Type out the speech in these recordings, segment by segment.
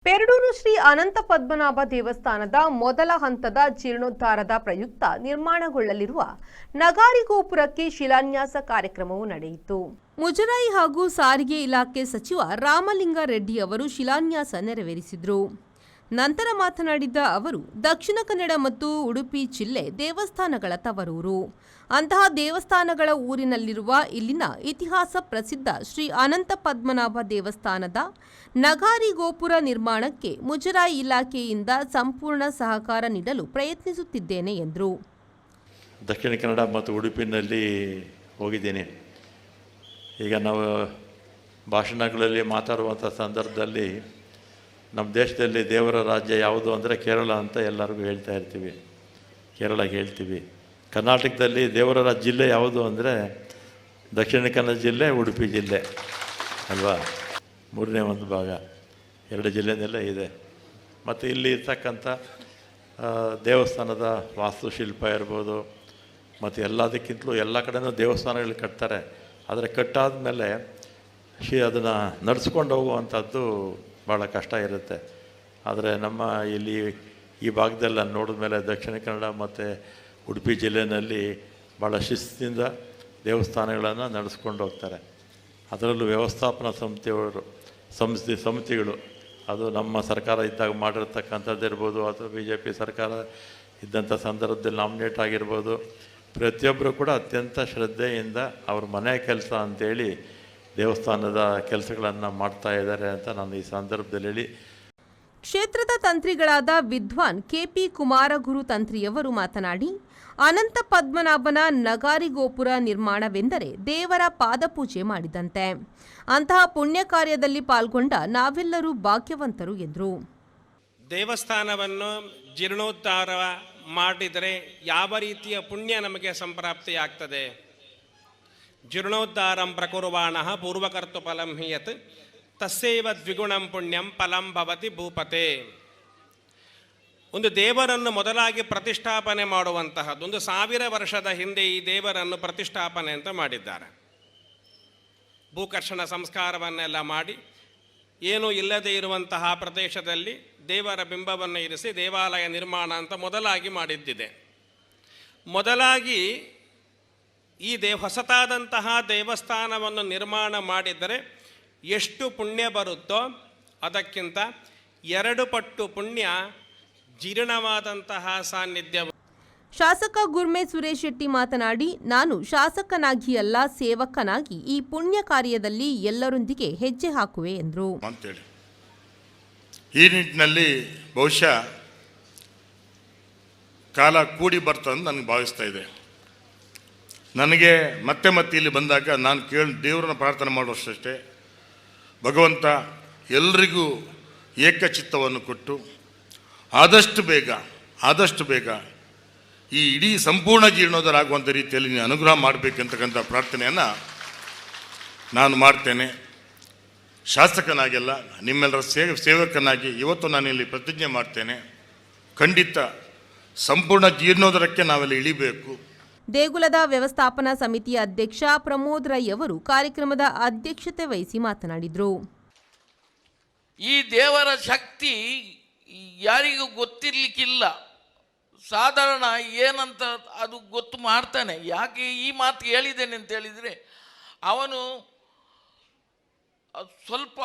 ಪೆರಡೂರು ಶ್ರೀ ಅನಂತ ಪದ್ಮನಾಭ ದೇವಸ್ಥಾನದ ಮೊದಲ ಹಂತದ ಜೀರ್ಣೋದ್ಧಾರದ ಪ್ರಯುಕ್ತ ನಿರ್ಮಾಣಗೊಳ್ಳಲಿರುವ ನಗಾರಿ ಗೋಪುರಕ್ಕೆ ಶಿಲಾನ್ಯಾಸ ಕಾರ್ಯಕ್ರಮವು ನಡೆಯಿತು. ಮುಜರಾಯಿ ಹಾಗೂ ಸಾರಿಗೆ ಇಲಾಖೆ ಸಚಿವ ರಾಮಲಿಂಗಾರೆಡ್ಡಿ ಅವರು ಶಿಲಾನ್ಯಾಸ ನೆರವೇರಿಸಿದರು. ನಂತರ ಮಾತನಾಡಿದ ಅವರು, ದಕ್ಷಿಣ ಕನ್ನಡ ಮತ್ತು ಉಡುಪಿ ಜಿಲ್ಲೆ ದೇವಸ್ಥಾನಗಳ ತವರೂರು. ಅಂತಹ ದೇವಸ್ಥಾನಗಳ ಊರಿನಲ್ಲಿರುವ ಇಲ್ಲಿನ ಇತಿಹಾಸ ಪ್ರಸಿದ್ಧ ಶ್ರೀ ಅನಂತ ಪದ್ಮನಾಭ ದೇವಸ್ಥಾನದ ನಗಾರಿ ಗೋಪುರ ನಿರ್ಮಾಣಕ್ಕೆ ಮುಜರಾಯಿ ಇಲಾಖೆಯಿಂದ ಸಂಪೂರ್ಣ ಸಹಕಾರ ನೀಡಲು ಪ್ರಯತ್ನಿಸುತ್ತಿದ್ದೇನೆ ಎಂದರು. ದಕ್ಷಿಣ ಕನ್ನಡ ಮತ್ತು ಉಡುಪಿನಲ್ಲಿ ಹೋಗಿದ್ದೀನಿ. ಈಗ ನಾವು ಭಾಷಣಗಳಲ್ಲಿ ಮಾತಾಡುವಂಥ ಸಂದರ್ಭದಲ್ಲಿ ನಮ್ಮ ದೇಶದಲ್ಲಿ ದೇವರ ರಾಜ್ಯ ಯಾವುದು ಅಂದರೆ ಕೇರಳ ಅಂತ ಎಲ್ಲರಿಗೂ ಹೇಳ್ತಾ ಇರ್ತೀವಿ, ಕೇರಳ ಹೇಳ್ತೀವಿ. ಕರ್ನಾಟಕದಲ್ಲಿ ದೇವರ ಜಿಲ್ಲೆ ಯಾವುದು ಅಂದರೆ ದಕ್ಷಿಣ ಕನ್ನಡ ಜಿಲ್ಲೆ, ಉಡುಪಿ ಜಿಲ್ಲೆ ಅಲ್ವಾ, ಮೂರನೇ ಒಂದು ಭಾಗ, ಎರಡು ಜಿಲ್ಲೆಯಲ್ಲೇ ಇದೆ. ಮತ್ತು ಇಲ್ಲಿ ಇರ್ತಕ್ಕಂಥ ದೇವಸ್ಥಾನದ ವಾಸ್ತುಶಿಲ್ಪ ಇರ್ಬೋದು, ಮತ್ತು ಎಲ್ಲದಕ್ಕಿಂತಲೂ ಎಲ್ಲ ಕಡೆಯೂ ದೇವಸ್ಥಾನಗಳು ಕಟ್ತಾರೆ. ಆದರೆ ಕಟ್ಟಾದ ಮೇಲೆ ಅದನ್ನು ನಡೆಸ್ಕೊಂಡು ಹೋಗುವಂಥದ್ದು ಭಾಳ ಕಷ್ಟ ಇರುತ್ತೆ. ಆದರೆ ನಮ್ಮ ಇಲ್ಲಿ ಈ ಭಾಗದಲ್ಲಿ ನೋಡಿದ ಮೇಲೆ ದಕ್ಷಿಣ ಕನ್ನಡ ಮತ್ತು ಉಡುಪಿ ಜಿಲ್ಲೆಯಲ್ಲಿ ಭಾಳ ಶಿಸ್ತಿನಿಂದ ದೇವಸ್ಥಾನಗಳನ್ನು ನಡೆಸ್ಕೊಂಡು ಹೋಗ್ತಾರೆ. ಅದರಲ್ಲೂ ವ್ಯವಸ್ಥಾಪನಾ ಸಮಿತಿಗಳು ಅದು ನಮ್ಮ ಸರ್ಕಾರ ಇದ್ದಾಗ ಮಾಡಿರ್ತಕ್ಕಂಥದ್ದು ಇರ್ಬೋದು, ಅಥವಾ BJP ಸರ್ಕಾರ ಇದ್ದಂಥ ಸಂದರ್ಭದಲ್ಲಿ ನಾಮಿನೇಟ್ ಆಗಿರ್ಬೋದು. ಪ್ರತಿಯೊಬ್ಬರು ಕೂಡ ಅತ್ಯಂತ ಶ್ರದ್ಧೆಯಿಂದ ಅವ್ರ ಮನೆ ಕೆಲಸ ಅಂತೇಳಿ ದೇವಸ್ಥಾನದ ಕೆಲಸಗಳನ್ನು ಮಾಡ್ತಾ ಇದ್ದಾರೆ ಅಂತ ನಾನು ಈ ಸಂದರ್ಭದಲ್ಲಿ ಹೇಳಿ. ಕ್ಷೇತ್ರದ ತಂತ್ರಿಗಳಾದ ವಿದ್ವಾನ್ KP ಕುಮಾರಗುರು ತಂತ್ರಿಯವರು ಮಾತನಾಡಿ, ಅನಂತ ಪದ್ಮನಾಭನ ನಗಾರಿ ಗೋಪುರ ನಿರ್ಮಾಣವೆಂದರೆ ದೇವರ ಪಾದಪೂಜೆ ಮಾಡಿದಂತೆ. ಅಂತಹ ಪುಣ್ಯ ಕಾರ್ಯದಲ್ಲಿ ಪಾಲ್ಗೊಂಡ ನಾವೆಲ್ಲರೂ ಭಾಗ್ಯವಂತರು ಎಂದರು. ದೇವಸ್ಥಾನವನ್ನು ಜೀರ್ಣೋದ್ಧಾರ ಮಾಡಿದರೆ ಯಾವ ರೀತಿಯ ಪುಣ್ಯ ನಮಗೆ ಸಂಪ್ರಾಪ್ತಿಯಾಗ್ತದೆ? ಜೀರ್ಣೋದ್ಧಾರಂ ಪ್ರಕುರ್ವಾಣಃ ಪೂರ್ವಕರ್ತು ಫಲಂ ಹಿಯತ್ ತಸ್ಸೇವ ದ್ವಿಗುಣಂ ಪುಣ್ಯಂ ಫಲಂ ಭವತಿ ಭೂಪತೆ. ಒಂದು ದೇವರನ್ನು ಮೊದಲಾಗಿ ಪ್ರತಿಷ್ಠಾಪನೆ ಮಾಡುವಂತಹದ್ದು. 1000 ವರ್ಷದ ಹಿಂದೆ ಈ ದೇವರನ್ನು ಪ್ರತಿಷ್ಠಾಪನೆ ಅಂತ ಮಾಡಿದ್ದಾರೆ. ಭೂಕರ್ಷಣ ಸಂಸ್ಕಾರವನ್ನೆಲ್ಲ ಮಾಡಿ ಏನೂ ಇಲ್ಲದೇ ಇರುವಂತಹ ಪ್ರದೇಶದಲ್ಲಿ ದೇವರ ಬಿಂಬವನ್ನು ಇರಿಸಿ ದೇವಾಲಯ ನಿರ್ಮಾಣ ಅಂತ ಮೊದಲಾಗಿ ಮಾಡಿದ್ದಿದೆ. ಮೊದಲಾಗಿ ಈ ಹೊಸತಾದಂತಹ ದೇವಸ್ಥಾನವನ್ನು ನಿರ್ಮಾಣ ಮಾಡಿದರೆ ಎಷ್ಟು ಪುಣ್ಯ ಬರುತ್ತೋ ಅದಕ್ಕಿಂತ 2 ಪಟ್ಟು ಪುಣ್ಯ ಜೀರ್ಣವಾದಂತಹ ಸಾನ್ನಿಧ್ಯ. ಶಾಸಕ ಗುರ್ಮೆ ಸುರೇಶ್ ಶೆಟ್ಟಿ ಮಾತನಾಡಿ, ನಾನು ಶಾಸಕನಾಗಿ ಅಲ್ಲ ಸೇವಕನಾಗಿ ಈ ಪುಣ್ಯ ಕಾರ್ಯದಲ್ಲಿ ಎಲ್ಲರೊಂದಿಗೆ ಹೆಜ್ಜೆ ಹಾಕುವೆ ಎಂದರು. ಅಂತೇಳಿ ಈ ನಿಟ್ಟಿನಲ್ಲಿ ಬಹುಶಃ ಕಾಲ ಕೂಡಿ ಬರ್ತಂದು ನನಗೆ ಭಾವಿಸ್ತಾ ಇದೆ. ನನಗೆ ಮತ್ತೆ ಇಲ್ಲಿ ಬಂದಾಗ ನಾನು ದೇವರನ್ನ ಪ್ರಾರ್ಥನೆ ಮಾಡುವಷ್ಟೇ, ಭಗವಂತ ಎಲ್ರಿಗೂ ಏಕಚಿತ್ತವನ್ನು ಕೊಟ್ಟು ಆದಷ್ಟು ಬೇಗ ಈ ಇಡೀ ಸಂಪೂರ್ಣ ಜೀರ್ಣೋದ್ಧಾರ ಆಗುವಂಥ ರೀತಿಯಲ್ಲಿ ನೀವು ಅನುಗ್ರಹ ಮಾಡಬೇಕಂತಕ್ಕಂಥ ಪ್ರಾರ್ಥನೆಯನ್ನು ನಾನು ಮಾಡ್ತೇನೆ. ಶಾಸಕನಾಗೆಲ್ಲ ನಿಮ್ಮೆಲ್ಲರ ಸೇವಕನಾಗಿ ಇವತ್ತು ನಾನಿಲ್ಲಿ ಪ್ರತಿಜ್ಞೆ ಮಾಡ್ತೇನೆ, ಖಂಡಿತ ಸಂಪೂರ್ಣ ಜೀರ್ಣೋದ್ಧಾರಕ್ಕೆ ನಾವೆಲ್ಲ ಇಳಿಬೇಕು. ದೇಗುಲದ ವ್ಯವಸ್ಥಾಪನಾ ಸಮಿತಿಯ ಅಧ್ಯಕ್ಷ ಪ್ರಮೋದ್ ರೈ ಅವರು ಕಾರ್ಯಕ್ರಮದ ಅಧ್ಯಕ್ಷತೆ ವಹಿಸಿ ಮಾತನಾಡಿದರು. ಈ ದೇವರ ಶಕ್ತಿ ಯಾರಿಗೂ ಗೊತ್ತಿರ್ಲಿಕ್ಕಿಲ್ಲ. ಸಾಧಾರಣ ಏನಂತ ಅದು ಗೊತ್ತು ಮಾಡ್ತಾನೆ. ಯಾಕೆ ಈ ಮಾತು ಹೇಳಿದ್ದೇನೆ ಅಂತ ಹೇಳಿದರೆ, ಅವನು ಸ್ವಲ್ಪ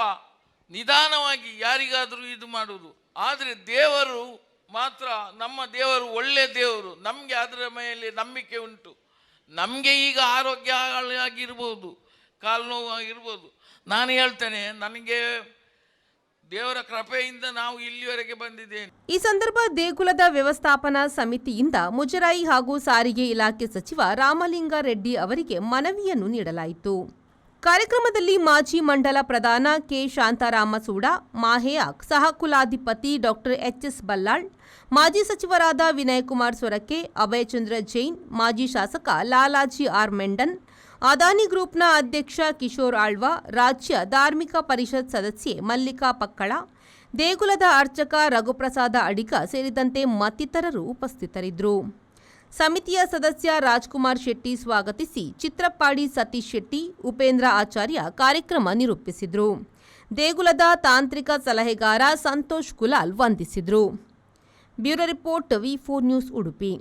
ನಿಧಾನವಾಗಿ ಯಾರಿಗಾದರೂ ಇದು ಮಾಡುವುದು. ಆದರೆ ದೇವರು ಮಾತ್ರ, ನಮ್ಮ ದೇವರು ಒಳ್ಳೆ ದೇವರು. ನಮಗೆ ಅದರ ಮೇಲೆ ನಂಬಿಕೆ ಉಂಟು. ನಮಗೆ ಈಗ ಆರೋಗ್ಯ ಆಗಿರ್ಬೋದು, ಕಾಲು ನೋವು ಆಗಿರ್ಬೋದು. ನಾನು ಹೇಳ್ತೇನೆ, ನನಗೆ ದೇವರ ಕೃಪೆಯಿಂದ ನಾವು ಇಲ್ಲಿವರೆಗೆ ಬಂದಿದ್ದೇವೆ. ಈ ಸಂದರ್ಭ ದೇಗುಲದ ವ್ಯವಸ್ಥಾಪನಾ ಸಮಿತಿಯಿಂದ ಮುಜರಾಯಿ ಹಾಗೂ ಸಾರಿಗೆ ಇಲಾಖೆ ಸಚಿವ ರಾಮಲಿಂಗಾರೆಡ್ಡಿ ಅವರಿಗೆ ಮನವಿಯನ್ನು ನೀಡಲಾಯಿತು. ಕಾರ್ಯಕ್ರಮದಲ್ಲಿ ಮಾಜಿ ಮಂಡಲ ಪ್ರಧಾನ ಕೆ ಶಾಂತಾರಾಮ ಸೂಡ, ಮಾಹೆಯಾಕ್ ಸಹ ಕುಲಾಧಿಪತಿ ಡಾಕ್ಟರ್ HS ಬಲ್ಲಾಳ್, ಮಾಜಿ ಸಚಿವರಾದ ವಿನಯಕುಮಾರ್ ಸೊರಕೆ, ಅಭಯಚಂದ್ರ ಜೈನ್, ಮಾಜಿ ಶಾಸಕ ಲಾಲಾಜಿ R ಮೆಂಡನ್, ಅದಾನಿ ಗ್ರೂಪ್ನ ಅಧ್ಯಕ್ಷ ಕಿಶೋರ್ ಆಳ್ವ, ರಾಜ್ಯ ಧಾರ್ಮಿಕ ಪರಿಷತ್ ಸದಸ್ಯೆ ಮಲ್ಲಿಕಾ ಪಕ್ಕಳ, ದೇಗುಲದ ಅರ್ಚಕ ರಘುಪ್ರಸಾದ ಅಡಿಗ ಸೇರಿದಂತೆ ಮತ್ತಿತರರು ಉಪಸ್ಥಿತರಿದ್ದರು. ಸಮಿತಿಯ ಸದಸ್ಯ ರಾಜ್ಕುಮಾರ್ ಶೆಟ್ಟಿ ಸ್ವಾಗತಿಸಿ, ಚಿತ್ರಪ್ಪಾಡಿ ಸತೀಶ್ ಶೆಟ್ಟಿ, ಉಪೇಂದ್ರ ಆಚಾರ್ಯ ಕಾರ್ಯಕ್ರಮ ನಿರೂಪಿಸಿದರು. ದೇಗುಲದ ತಾಂತ್ರಿಕ ಸಲಹೆಗಾರ ಸಂತೋಷ್ ಕುಲಾಲ್ ವಂದಿಸಿದರು. Bureau report V4 news Udupi.